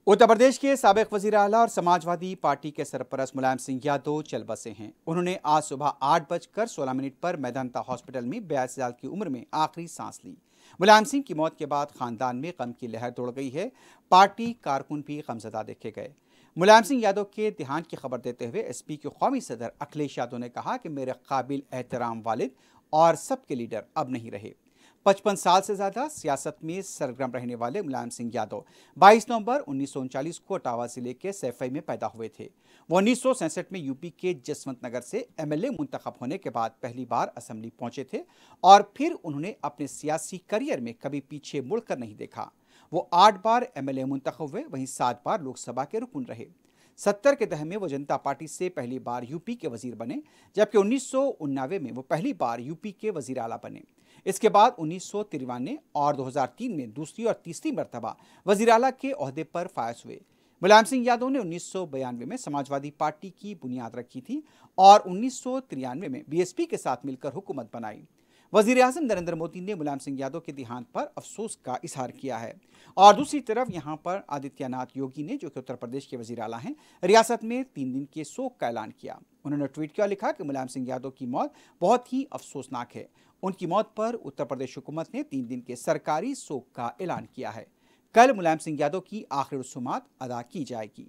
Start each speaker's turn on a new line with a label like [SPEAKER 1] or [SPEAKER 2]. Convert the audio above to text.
[SPEAKER 1] उत्तर प्रदेश के साबिक वजीर आला और समाजवादी पार्टी के सरपरस्त मुलायम सिंह यादव चल बसे हैं। उन्होंने आज सुबह 8:16 पर मेदांता हॉस्पिटल में 82 साल की उम्र में आखिरी सांस ली। मुलायम सिंह की मौत के बाद खानदान में गम की लहर दौड़ गई है। पार्टी कारकुन भी गमजदा देखे गए। मुलायम सिंह यादव के देहांत की खबर देते हुए एसपी के कौमी सदर अखिलेश यादव ने कहा कि मेरे काबिल एहतराम वालिद और सबके लीडर अब नहीं रहे। 55 साल से ज्यादा सियासत में सरगर्म रहने वाले मुलायम सिंह यादव 22 नवंबर 1939 को इटावा जिले के सैफई में पैदा हुए थे। वो 1967 में यूपी के जसवंत नगर से एमएलए मुंतखब होने के बाद पहली बार असेंबली पहुंचे थे और फिर उन्होंने अपने सियासी करियर में कभी पीछे मुड़कर नहीं देखा। वो 8 बार एमएलए मुंतखब हुए, वहीं 7 बार लोकसभा के रुकन रहे। 70 के दहक में वो जनता पार्टी से पहली बार यूपी के वजीर बने, जबकि 1999 में वो पहली बार यूपी के वजीर आला बने। इसके बाद 1993 और 2003 में दूसरी और तीसरी मरतबा वजीर आला के ओहदे पर फायज हुए। मुलायम सिंह यादव ने 1992 में समाजवादी पार्टी की बुनियाद रखी थी और 1993 में बीएसपी के साथ मिलकर हुकूमत बनाई। वजीर आजम नरेंद्र मोदी ने मुलायम सिंह यादव के देहांत पर अफसोस का इजहार किया है और दूसरी तरफ यहां पर आदित्यनाथ योगी ने, जो कि उत्तर प्रदेश के वजीर आला हैं, रियासत में 3 दिन के शोक का ऐलान किया। उन्होंने ट्वीट किया, लिखा कि मुलायम सिंह यादव की मौत बहुत ही अफसोसनाक है। उनकी मौत पर उत्तर प्रदेश हुकूमत ने 3 दिन के सरकारी शोक का ऐलान किया है। कल मुलायम सिंह यादव की आखिरी रसूमात अदा की जाएगी।